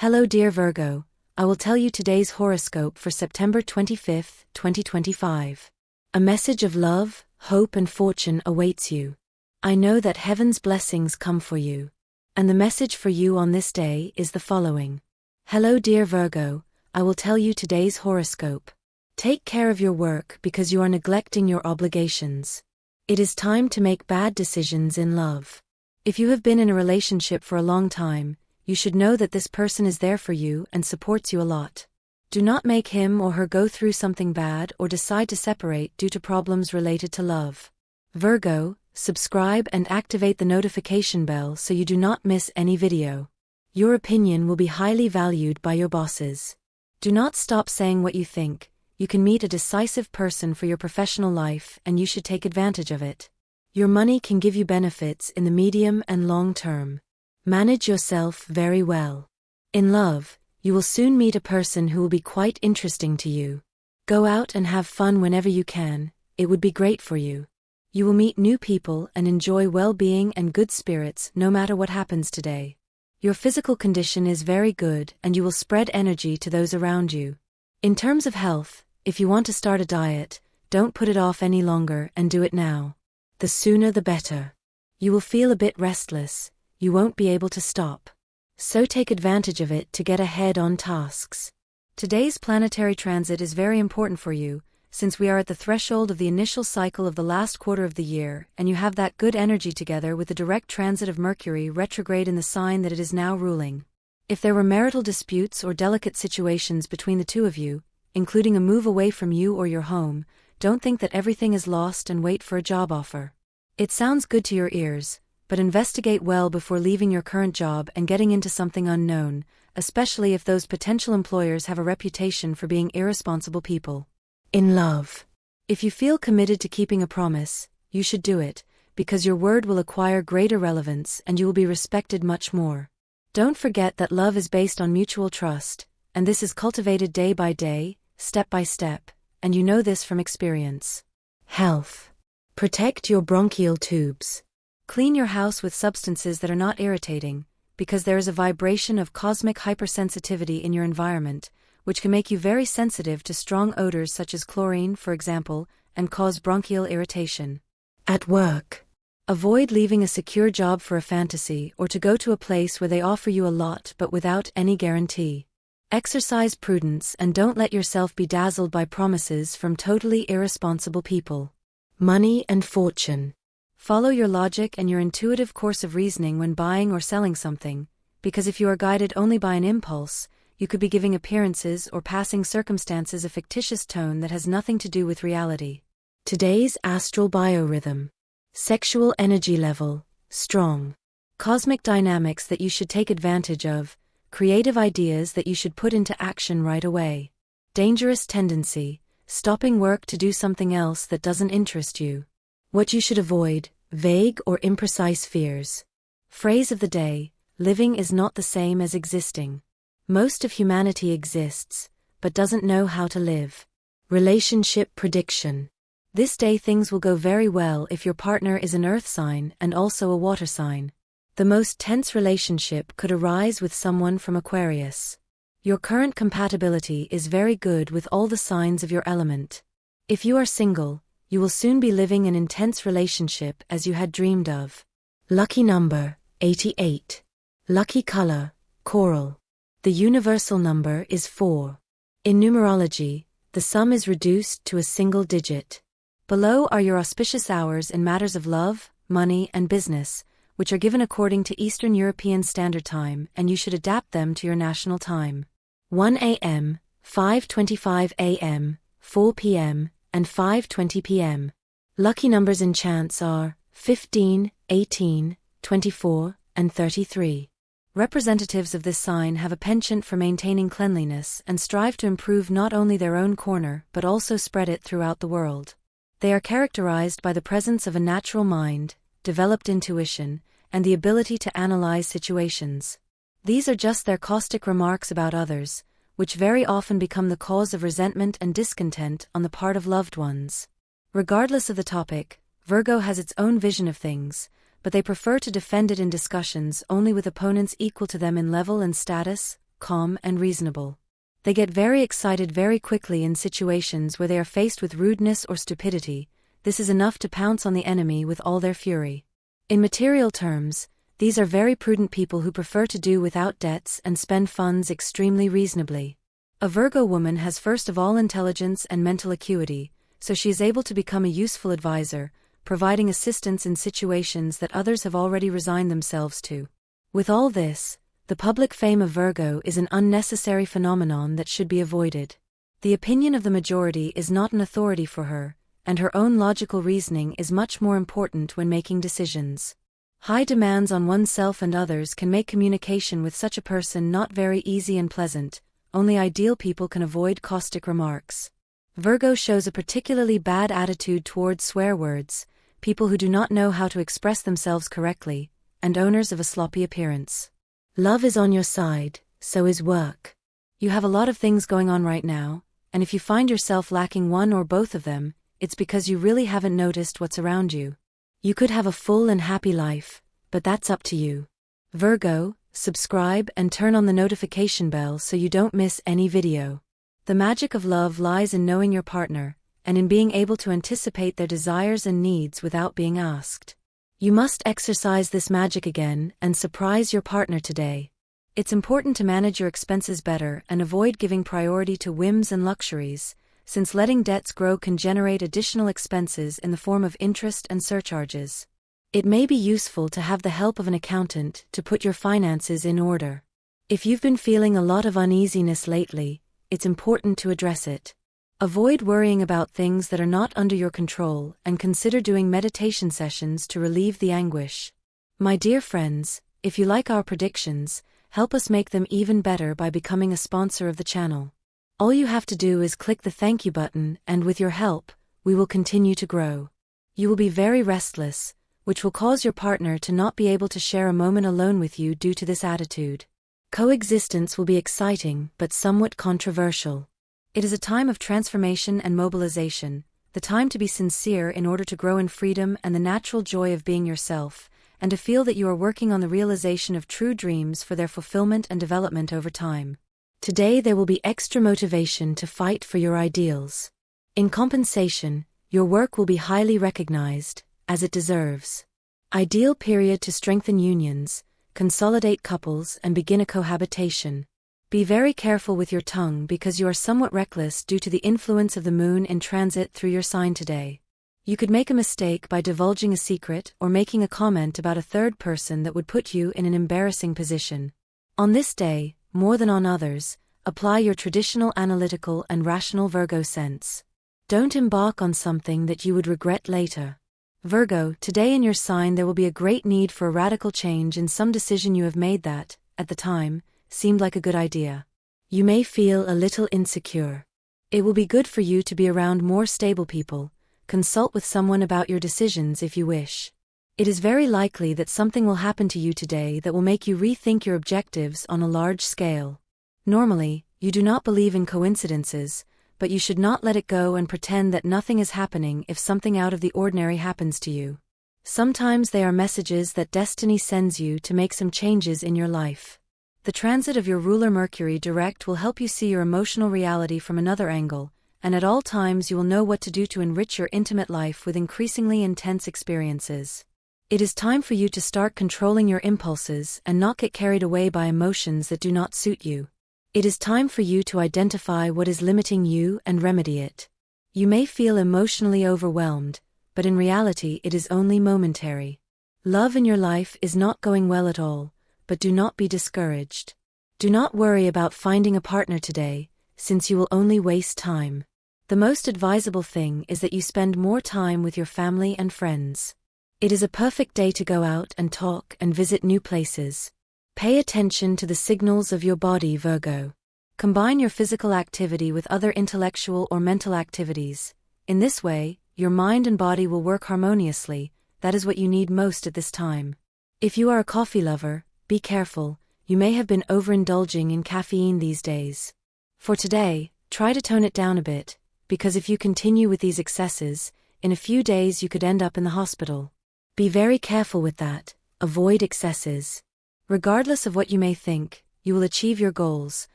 Hello dear Virgo, I will tell you today's horoscope for September 25th, 2025. A message of love, hope and fortune awaits you. I know that heaven's blessings come for you. And the message for you on this day is the following. Hello dear Virgo, I will tell you today's horoscope. Take care of your work because you are neglecting your obligations. It is time to make bad decisions in love. If you have been in a relationship for a long time, you should know that this person is there for you and supports you a lot. Do not make him or her go through something bad or decide to separate due to problems related to love. Virgo, subscribe and activate the notification bell so you do not miss any video. Your opinion will be highly valued by your bosses. Do not stop saying what you think. You can meet a decisive person for your professional life and you should take advantage of it. Your money can give you benefits in the medium and long term. Manage yourself very well. In love, you will soon meet a person who will be quite interesting to you. Go out and have fun whenever you can, it would be great for you. You will meet new people and enjoy well-being and good spirits no matter what happens today. Your physical condition is very good and you will spread energy to those around you. In terms of health, if you want to start a diet, don't put it off any longer and do it now. The sooner the better. You will feel a bit restless. You won't be able to stop. So take advantage of it to get ahead on tasks. Today's planetary transit is very important for you, since we are at the threshold of the initial cycle of the last quarter of the year, and you have that good energy together with the direct transit of Mercury retrograde in the sign that it is now ruling. If there were marital disputes or delicate situations between the two of you, including a move away from you or your home, don't think that everything is lost and wait for a job offer. It sounds good to your ears, but investigate well before leaving your current job and getting into something unknown, especially if those potential employers have a reputation for being irresponsible people. In love. If you feel committed to keeping a promise, you should do it, because your word will acquire greater relevance and you will be respected much more. Don't forget that love is based on mutual trust, and this is cultivated day by day, step by step, and you know this from experience. Health. Protect your bronchial tubes. Clean your house with substances that are not irritating, because there is a vibration of cosmic hypersensitivity in your environment, which can make you very sensitive to strong odors such as chlorine, for example, and cause bronchial irritation. At work. Avoid leaving a secure job for a fantasy or to go to a place where they offer you a lot but without any guarantee. Exercise prudence and don't let yourself be dazzled by promises from totally irresponsible people. Money and fortune. Follow your logic and your intuitive course of reasoning when buying or selling something, because if you are guided only by an impulse, you could be giving appearances or passing circumstances a fictitious tone that has nothing to do with reality. Today's astral biorhythm. Sexual energy level, strong. Cosmic dynamics that you should take advantage of, creative ideas that you should put into action right away. Dangerous tendency, stopping work to do something else that doesn't interest you. What you should avoid, vague or imprecise fears. Phrase of the day, living is not the same as existing. Most of humanity exists, but doesn't know how to live. Relationship prediction. This day things will go very well if your partner is an earth sign and also a water sign. The most tense relationship could arise with someone from Aquarius. Your current compatibility is very good with all the signs of your element. If you are single, you will soon be living an intense relationship as you had dreamed of. Lucky number, 88. Lucky color, coral. The universal number is 4. In numerology, the sum is reduced to a single digit. Below are your auspicious hours in matters of love, money and business, which are given according to Eastern European Standard Time and you should adapt them to your national time. 1 a.m., 5:25 a.m., 4 p.m., and 5:20 p.m. Lucky numbers in chance are 15, 18, 24, and 33. Representatives of this sign have a penchant for maintaining cleanliness and strive to improve not only their own corner but also spread it throughout the world. They are characterized by the presence of a natural mind, developed intuition, and the ability to analyze situations. These are just their caustic remarks about others, which very often become the cause of resentment and discontent on the part of loved ones. Regardless of the topic, Virgo has its own vision of things, but they prefer to defend it in discussions only with opponents equal to them in level and status, calm, and reasonable. They get very excited very quickly in situations where they are faced with rudeness or stupidity. This is enough to pounce on the enemy with all their fury. In material terms, these are very prudent people who prefer to do without debts and spend funds extremely reasonably. A Virgo woman has first of all intelligence and mental acuity, so she is able to become a useful advisor, providing assistance in situations that others have already resigned themselves to. With all this, the public fame of Virgo is an unnecessary phenomenon that should be avoided. The opinion of the majority is not an authority for her, and her own logical reasoning is much more important when making decisions. High demands on oneself and others can make communication with such a person not very easy and pleasant. Only ideal people can avoid caustic remarks. Virgo shows a particularly bad attitude towards swear words, people who do not know how to express themselves correctly, and owners of a sloppy appearance. Love is on your side, so is work. You have a lot of things going on right now, and if you find yourself lacking one or both of them, it's because you really haven't noticed what's around you. You could have a full and happy life, but that's up to you. Virgo, subscribe and turn on the notification bell so you don't miss any video. The magic of love lies in knowing your partner, and in being able to anticipate their desires and needs without being asked. You must exercise this magic again and surprise your partner today. It's important to manage your expenses better and avoid giving priority to whims and luxuries, since letting debts grow can generate additional expenses in the form of interest and surcharges. It may be useful to have the help of an accountant to put your finances in order. If you've been feeling a lot of uneasiness lately, it's important to address it. Avoid worrying about things that are not under your control and consider doing meditation sessions to relieve the anguish. My dear friends, if you like our predictions, help us make them even better by becoming a sponsor of the channel. All you have to do is click the thank you button, and with your help, we will continue to grow. You will be very restless, which will cause your partner to not be able to share a moment alone with you due to this attitude. Coexistence will be exciting but somewhat controversial. It is a time of transformation and mobilization, the time to be sincere in order to grow in freedom and the natural joy of being yourself, and to feel that you are working on the realization of true dreams for their fulfillment and development over time. Today there will be extra motivation to fight for your ideals. In compensation, your work will be highly recognized, as it deserves. Ideal period to strengthen unions, consolidate couples and begin a cohabitation. Be very careful with your tongue because you are somewhat reckless due to the influence of the moon in transit through your sign today. You could make a mistake by divulging a secret or making a comment about a third person that would put you in an embarrassing position. On this day, more than on others, apply your traditional analytical and rational Virgo sense. Don't embark on something that you would regret later. Virgo, today in your sign there will be a great need for a radical change in some decision you have made that, at the time, seemed like a good idea. You may feel a little insecure. It will be good for you to be around more stable people. Consult with someone about your decisions if you wish. It is very likely that something will happen to you today that will make you rethink your objectives on a large scale. Normally, you do not believe in coincidences, but you should not let it go and pretend that nothing is happening if something out of the ordinary happens to you. Sometimes they are messages that destiny sends you to make some changes in your life. The transit of your ruler Mercury direct will help you see your emotional reality from another angle, and at all times you will know what to do to enrich your intimate life with increasingly intense experiences. It is time for you to start controlling your impulses and not get carried away by emotions that do not suit you. It is time for you to identify what is limiting you and remedy it. You may feel emotionally overwhelmed, but in reality it is only momentary. Love in your life is not going well at all, but do not be discouraged. Do not worry about finding a partner today, since you will only waste time. The most advisable thing is that you spend more time with your family and friends. It is a perfect day to go out and talk and visit new places. Pay attention to the signals of your body, Virgo. Combine your physical activity with other intellectual or mental activities. In this way, your mind and body will work harmoniously. That is what you need most at this time. If you are a coffee lover, be careful, you may have been overindulging in caffeine these days. For today, try to tone it down a bit, because if you continue with these excesses, in a few days you could end up in the hospital. Be very careful with that, avoid excesses. Regardless of what you may think, you will achieve your goals,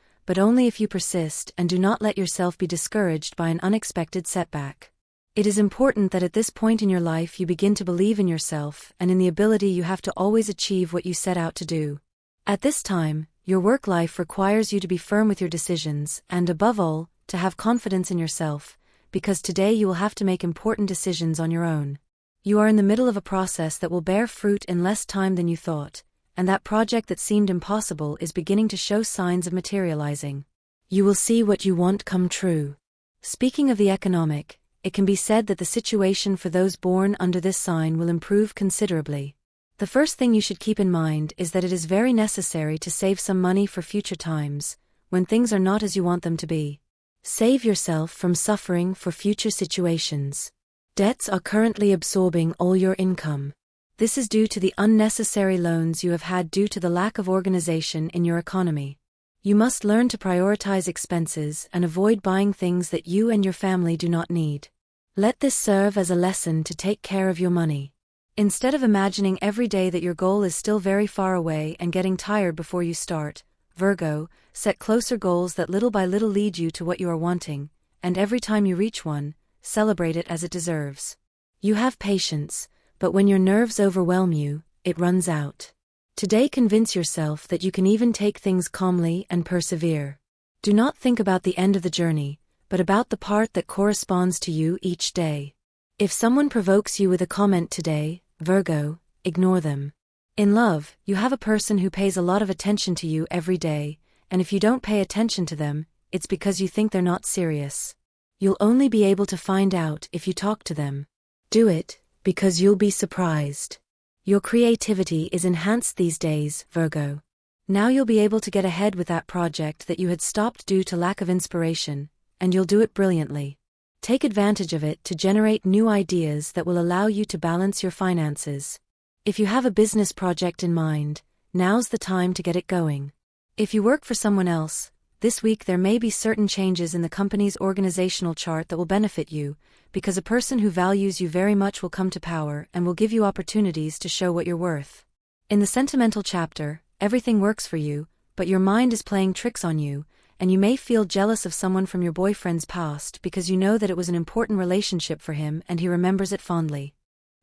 but only if you persist and do not let yourself be discouraged by an unexpected setback. It is important that at this point in your life you begin to believe in yourself and in the ability you have to always achieve what you set out to do. At this time, your work life requires you to be firm with your decisions and, above all, to have confidence in yourself, because today you will have to make important decisions on your own. You are in the middle of a process that will bear fruit in less time than you thought, and that project that seemed impossible is beginning to show signs of materializing. You will see what you want come true. Speaking of the economic, it can be said that the situation for those born under this sign will improve considerably. The first thing you should keep in mind is that it is very necessary to save some money for future times, when things are not as you want them to be. Save yourself from suffering for future situations. Debts are currently absorbing all your income. This is due to the unnecessary loans you have had due to the lack of organization in your economy. You must learn to prioritize expenses and avoid buying things that you and your family do not need. Let this serve as a lesson to take care of your money. Instead of imagining every day that your goal is still very far away and getting tired before you start, Virgo, set closer goals that little by little lead you to what you are wanting, and every time you reach one, celebrate it as it deserves. You have patience, but when your nerves overwhelm you, it runs out. Today convince yourself that you can even take things calmly and persevere. Do not think about the end of the journey, but about the part that corresponds to you each day. If someone provokes you with a comment today, Virgo, ignore them. In love, you have a person who pays a lot of attention to you every day, and if you don't pay attention to them, it's because you think they're not serious. You'll only be able to find out if you talk to them. Do it, because you'll be surprised. Your creativity is enhanced these days, Virgo. Now you'll be able to get ahead with that project that you had stopped due to lack of inspiration, and you'll do it brilliantly. Take advantage of it to generate new ideas that will allow you to balance your finances. If you have a business project in mind, now's the time to get it going. If you work for someone else, this week there may be certain changes in the company's organizational chart that will benefit you, because a person who values you very much will come to power and will give you opportunities to show what you're worth. In the sentimental chapter, everything works for you, but your mind is playing tricks on you, and you may feel jealous of someone from your boyfriend's past because you know that it was an important relationship for him and he remembers it fondly.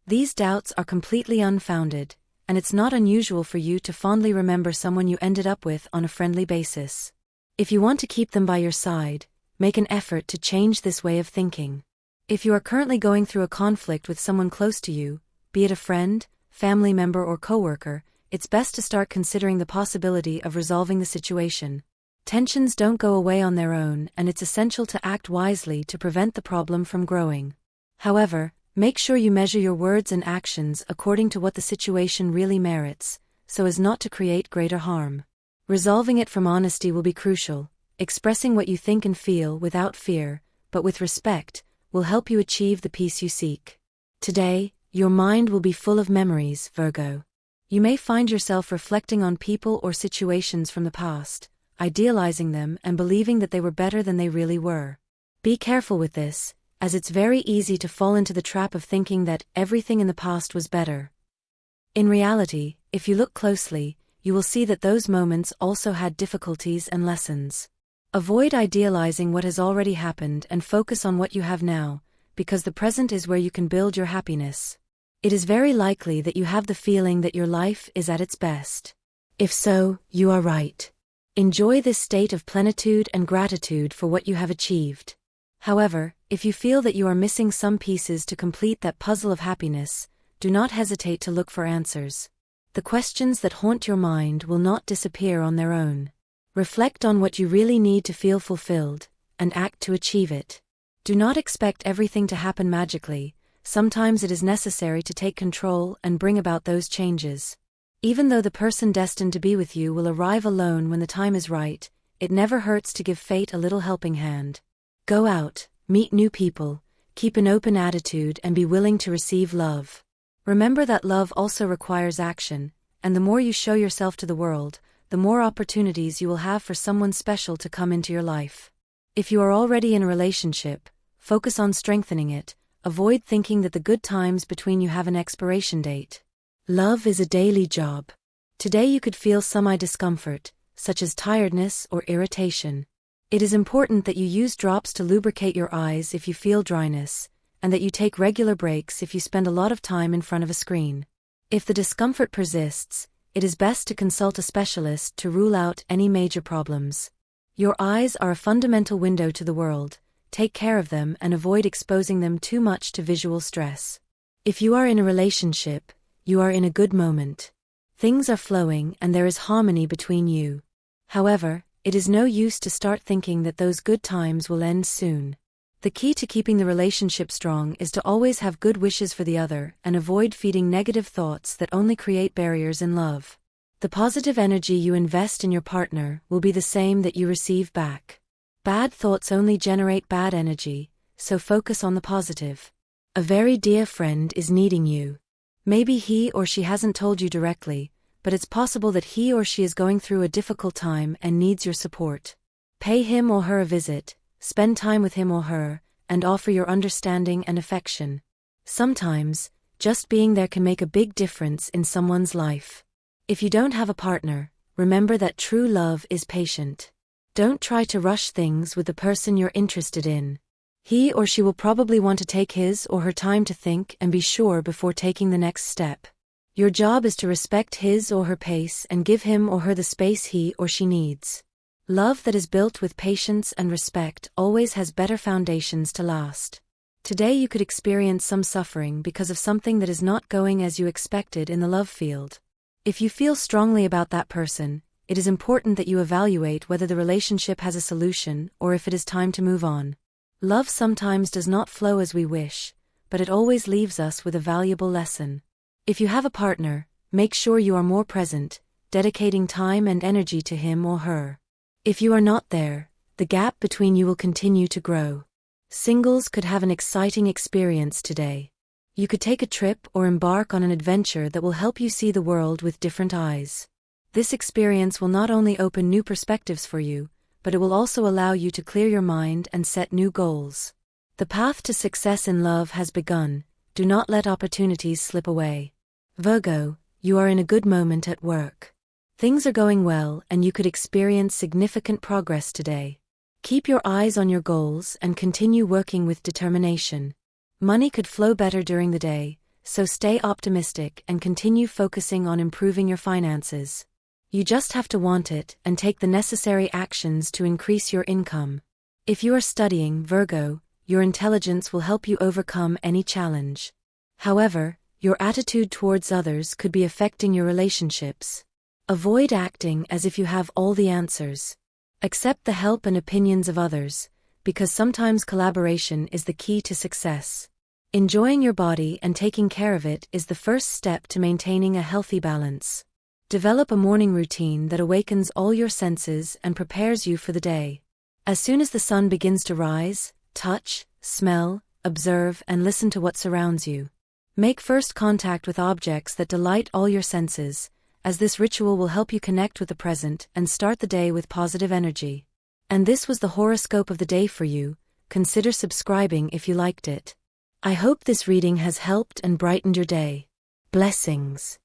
These doubts are completely unfounded, and it's not unusual for you to fondly remember someone you ended up with on a friendly basis. If you want to keep them by your side, make an effort to change this way of thinking. If you are currently going through a conflict with someone close to you, be it a friend, family member or coworker, it's best to start considering the possibility of resolving the situation. Tensions don't go away on their own, and it's essential to act wisely to prevent the problem from growing. However, make sure you measure your words and actions according to what the situation really merits, so as not to create greater harm. Resolving it from honesty will be crucial. Expressing what you think and feel without fear, but with respect, will help you achieve the peace you seek. Today, your mind will be full of memories, Virgo. You may find yourself reflecting on people or situations from the past, idealizing them and believing that they were better than they really were. Be careful with this, as it's very easy to fall into the trap of thinking that everything in the past was better. In reality, if you look closely, you will see that those moments also had difficulties and lessons. Avoid idealizing what has already happened and focus on what you have now, because the present is where you can build your happiness. It is very likely that you have the feeling that your life is at its best. If so, you are right. Enjoy this state of plenitude and gratitude for what you have achieved. However, if you feel that you are missing some pieces to complete that puzzle of happiness, do not hesitate to look for answers. The questions that haunt your mind will not disappear on their own. Reflect on what you really need to feel fulfilled, and act to achieve it. Do not expect everything to happen magically. Sometimes it is necessary to take control and bring about those changes. Even though the person destined to be with you will arrive alone when the time is right, it never hurts to give fate a little helping hand. Go out, meet new people, keep an open attitude and be willing to receive love. Remember that love also requires action, and the more you show yourself to the world, the more opportunities you will have for someone special to come into your life. If you are already in a relationship, focus on strengthening it. Avoid thinking that the good times between you have an expiration date. Love is a daily job. Today you could feel some discomfort, such as tiredness or irritation. It is important that you use drops to lubricate your eyes if you feel dryness, and that you take regular breaks if you spend a lot of time in front of a screen. If the discomfort persists, it is best to consult a specialist to rule out any major problems. Your eyes are a fundamental window to the world. Take care of them and avoid exposing them too much to visual stress. If you are in a relationship, you are in a good moment. Things are flowing and there is harmony between you. However, it is no use to start thinking that those good times will end soon. The key to keeping the relationship strong is to always have good wishes for the other and avoid feeding negative thoughts that only create barriers in love. The positive energy you invest in your partner will be the same that you receive back. Bad thoughts only generate bad energy, so focus on the positive. A very dear friend is needing you. Maybe he or she hasn't told you directly, but it's possible that he or she is going through a difficult time and needs your support. Pay him or her a visit, spend time with him or her, and offer your understanding and affection. Sometimes, just being there can make a big difference in someone's life. If you don't have a partner, remember that true love is patient. Don't try to rush things with the person you're interested in. He or she will probably want to take his or her time to think and be sure before taking the next step. Your job is to respect his or her pace and give him or her the space he or she needs. Love that is built with patience and respect always has better foundations to last. Today you could experience some suffering because of something that is not going as you expected in the love field. If you feel strongly about that person, it is important that you evaluate whether the relationship has a solution or if it is time to move on. Love sometimes does not flow as we wish, but it always leaves us with a valuable lesson. If you have a partner, make sure you are more present, dedicating time and energy to him or her. If you are not there, the gap between you will continue to grow. Singles could have an exciting experience today. You could take a trip or embark on an adventure that will help you see the world with different eyes. This experience will not only open new perspectives for you, but it will also allow you to clear your mind and set new goals. The path to success in love has begun. Do not let opportunities slip away. Virgo, you are in a good moment at work. Things are going well and you could experience significant progress today. Keep your eyes on your goals and continue working with determination. Money could flow better during the day, so stay optimistic and continue focusing on improving your finances. You just have to want it and take the necessary actions to increase your income. If you are studying, Virgo, your intelligence will help you overcome any challenge. However, your attitude towards others could be affecting your relationships. Avoid acting as if you have all the answers. Accept the help and opinions of others, because sometimes collaboration is the key to success. Enjoying your body and taking care of it is the first step to maintaining a healthy balance. Develop a morning routine that awakens all your senses and prepares you for the day. As soon as the sun begins to rise, touch, smell, observe, and listen to what surrounds you. Make first contact with objects that delight all your senses, as this ritual will help you connect with the present and start the day with positive energy. And this was the horoscope of the day for you. Consider subscribing if you liked it. I hope this reading has helped and brightened your day. Blessings.